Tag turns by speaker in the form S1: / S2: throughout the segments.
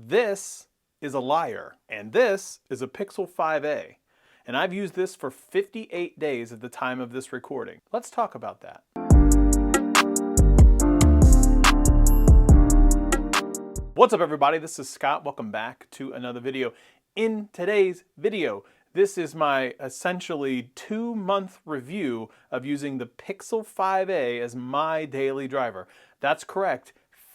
S1: This is a liar, and this is a Pixel 5a. And I've used this for 58 days at the time of this recording. Let's talk about that. What's up everybody, this is Scott. Welcome back to another video. In today's video, this is my essentially 2-month review of using the Pixel 5a as my daily driver. That's correct,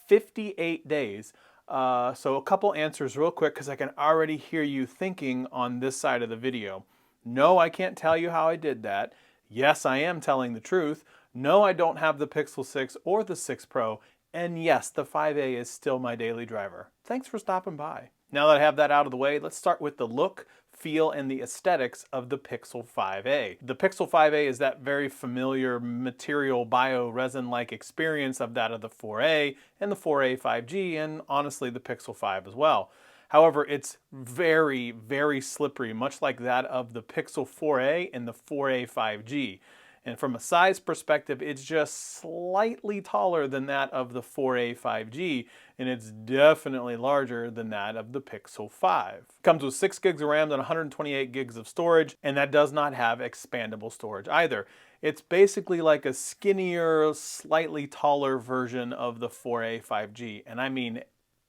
S1: 58 days. So a couple answers real quick because I can already hear you thinking on this side of the video. No, I can't tell you how I did that. Yes, I am telling the truth. No, I don't have the Pixel 6 or the 6 Pro. And yes, the 5a is still my daily driver. Thanks for stopping by. Now that I have that out of the way, let's start with the look, feel, and the aesthetics of the Pixel 5a. The Pixel 5a is that very familiar material bio-resin-like experience of that of the 4a and the 4a 5G, and honestly the Pixel 5 as well. However, it's very, very slippery, much like that of the Pixel 4a and the 4a 5G. And from a size perspective, it's just slightly taller than that of the 4a 5G, and it's definitely larger than that of the Pixel 5. It comes with 6 gigs of RAM and 128 gigs of storage, and that does not have expandable storage either. It's basically like a skinnier, slightly taller version of the 4a 5G, and I mean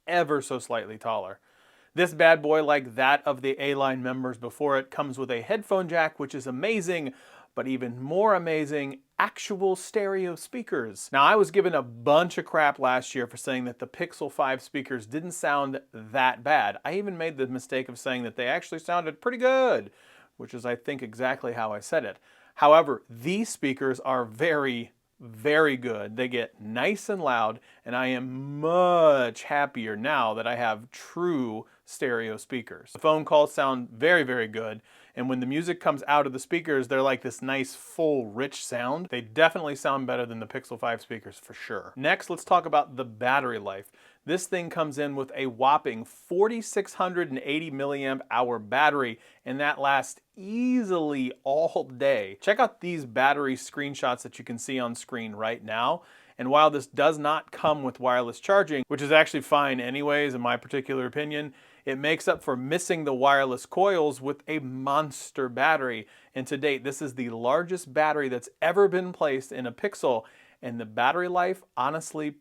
S1: ever so slightly taller. This bad boy, like that of the A-line members before it, comes with a headphone jack, which is amazing, but even more amazing, actual stereo speakers. Now, I was given a bunch of crap last year for saying that the Pixel 5 speakers didn't sound that bad. I even made the mistake of saying that they actually sounded pretty good, which is, I think, exactly how I said it. However, these speakers are very, very good. They get nice and loud, and I am much happier now that I have true stereo speakers. The phone calls sound very, very good, and when the music comes out of the speakers, they're like this nice, full, rich sound. They definitely sound better than the Pixel 5 speakers for sure. Next, let's talk about the battery life. This thing comes in with a whopping 4,680 milliamp hour battery, and that lasts easily all day. Check out these battery screenshots that you can see on screen right now. And while this does not come with wireless charging, which is actually fine anyways in my particular opinion, it makes up for missing the wireless coils with a monster battery. And to date, this is the largest battery that's ever been placed in a Pixel, and the battery life honestly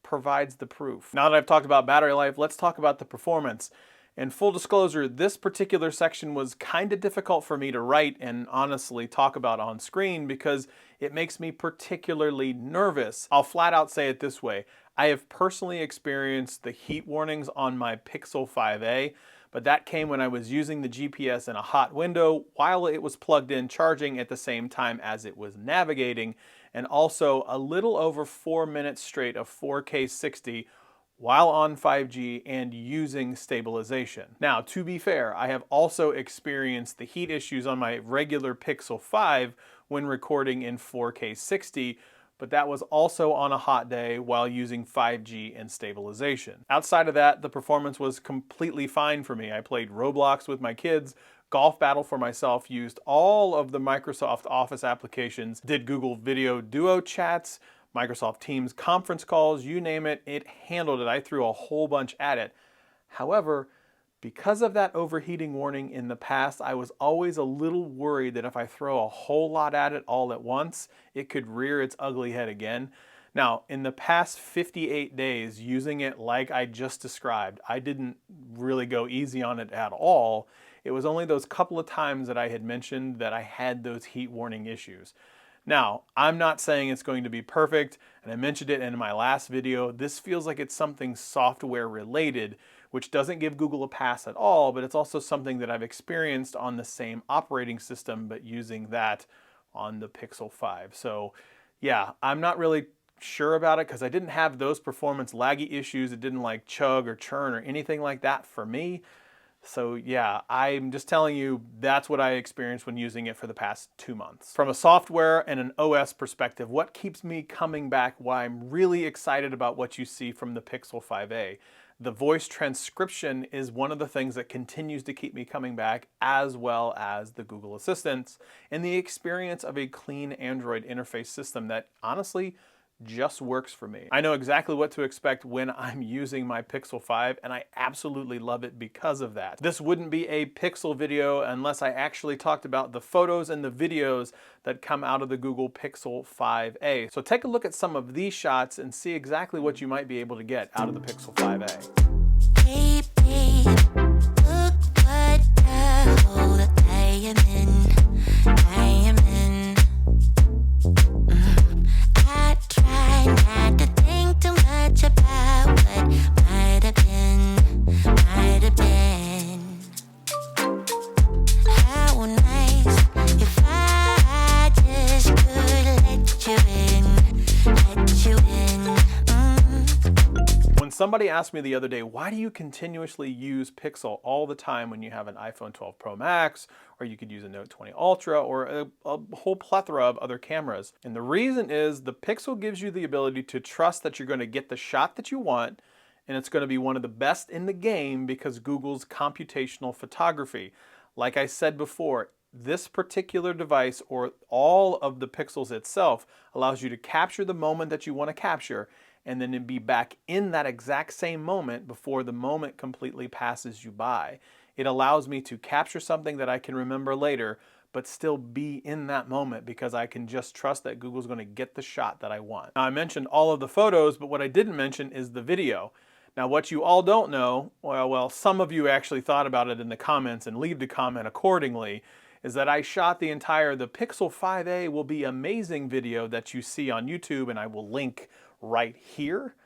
S1: provides the proof. Now that I've talked about battery life, let's talk about the performance. And full disclosure, this particular section was kind of difficult for me to write and honestly talk about on screen because it makes me particularly nervous. I'll flat out say it this way. I have personally experienced the heat warnings on my Pixel 5a, but that came when I was using the GPS in a hot window while it was plugged in charging at the same time as it was navigating, and also a little over 4 minutes straight of 4K 60 while on 5G and using stabilization. Now, to be fair, I have also experienced the heat issues on my regular Pixel 5 when recording in 4K 60, but that was also on a hot day while using 5G and stabilization. Outside of that, the performance was completely fine for me. I played Roblox with my kids, Golf Battle for myself, used all of the Microsoft Office applications, did Google Video Duo chats, Microsoft Teams conference calls, you name it, it handled it. I threw a whole bunch at it. However, because of that overheating warning in the past, I was always a little worried that if I throw a whole lot at it all at once, it could rear its ugly head again. Now, in the past 58 days, using it like I just described, I didn't really go easy on it at all. It was only those couple of times that I had mentioned that I had those heat warning issues. Now, I'm not saying it's going to be perfect, and I mentioned it in my last video. This feels like it's something software related, which doesn't give Google a pass at all, but it's also something that I've experienced on the same operating system, but using that on the Pixel 5. So yeah, I'm not really sure about it because I didn't have those performance laggy issues. It didn't like chug or churn or anything like that for me. So yeah, I'm just telling you that's what I experienced when using it for the past 2 months. From a software and an OS perspective, what keeps me coming back, why I'm really excited about what you see from the Pixel 5a. The voice transcription is one of the things that continues to keep me coming back, as well as the Google Assistants and the experience of a clean Android interface system that honestly just works for me. I know exactly what to expect when I'm using my Pixel 5, and I absolutely love it because of that. This wouldn't be a Pixel video unless I actually talked about the photos and the videos that come out of the Google Pixel 5a. So take a look at some of these shots and see exactly what you might be able to get out of the Pixel 5a.
S2: Baby, look what the hole I am in. I am in. I try not to think too much about what might have been, might have been. How nice if I just could let you in, let you in.
S1: When somebody asked me the other day, why do you continuously use Pixel all the time when you have an iPhone 12 Pro Max, or you could use a Note 20 Ultra, or a whole plethora of other cameras? And the reason is the Pixel gives you the ability to trust that you're going to get the shot that you want, and it's going to be one of the best in the game because Google's computational photography. Like I said before, this particular device, or all of the Pixels itself, allows you to capture the moment that you want to capture, and then to be back in that exact same moment before the moment completely passes you by. It allows me to capture something that I can remember later, but still be in that moment because I can just trust that Google's going to get the shot that I want. Now, I mentioned all of the photos, but what I didn't mention is the video. Now, what you all don't know, well, some of you actually thought about it in the comments and leave the comment accordingly, is that I shot the Pixel 5a will be amazing video that you see on YouTube, and I will link right here.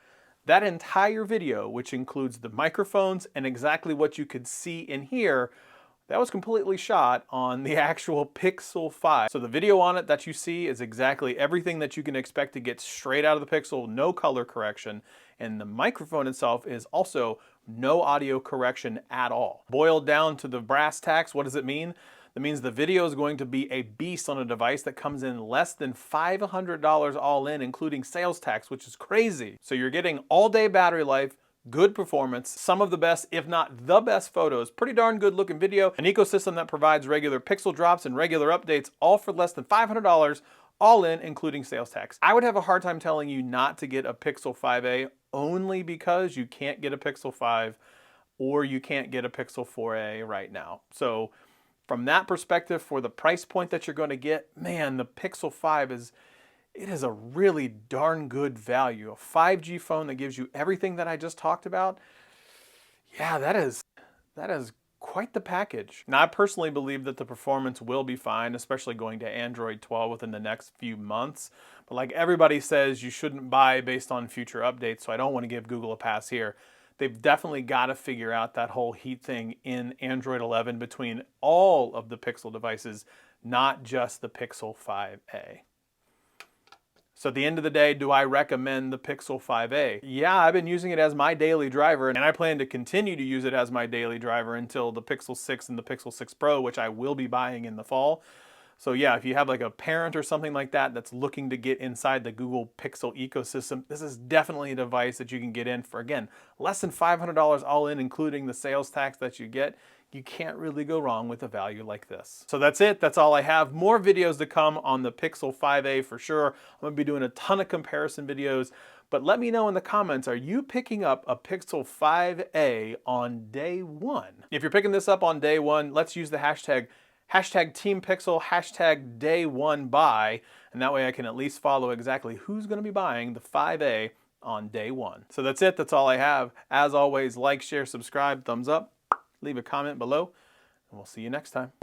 S1: That entire video, which includes the microphones and exactly what you could see in here, that was completely shot on the actual Pixel 5. So the video on it that you see is exactly everything that you can expect to get straight out of the Pixel, no color correction, and the microphone itself is also no audio correction at all. Boiled down to the brass tacks, what does it mean? That means the video is going to be a beast on a device that comes in less than $500 all in, including sales tax, which is crazy. So you're getting all-day battery life, good performance, some of the best, if not the best photos, pretty darn good looking video, an ecosystem that provides regular pixel drops and regular updates, all for less than $500 all in, including sales tax. I would have a hard time telling you not to get a Pixel 5a only because you can't get a Pixel 5 or you can't get a Pixel 4a right now. So from that perspective, for the price point that you're going to get, man, the Pixel 5 is a really darn good value. A 5G phone that gives you everything that I just talked about. Yeah, that is quite the package. Now, I personally believe that the performance will be fine, especially going to Android 12 within the next few months. But like everybody says, you shouldn't buy based on future updates, so I don't want to give Google a pass here. They've definitely got to figure out that whole heat thing in Android 11 between all of the Pixel devices, not just the Pixel 5a. So at the end of the day, do I recommend the Pixel 5a? Yeah, I've been using it as my daily driver, and I plan to continue to use it as my daily driver until the Pixel 6 and the Pixel 6 Pro, which I will be buying in the fall. So yeah, if you have like a parent or something like that that's looking to get inside the Google Pixel ecosystem, this is definitely a device that you can get in for, again, less than $500 all in, including the sales tax that you get. You can't really go wrong with a value like this. So that's it. That's all I have. More videos to come on the Pixel 5a for sure. I'm going to be doing a ton of comparison videos. But let me know in the comments, are you picking up a Pixel 5a on day one? If you're picking this up on day one, let's use the hashtag #TeamPixel, #day1buy, and that way I can at least follow exactly who's going to be buying the 5a on day one. So that's it. That's all I have. As always, like, share, subscribe, thumbs up, leave a comment below, and we'll see you next time.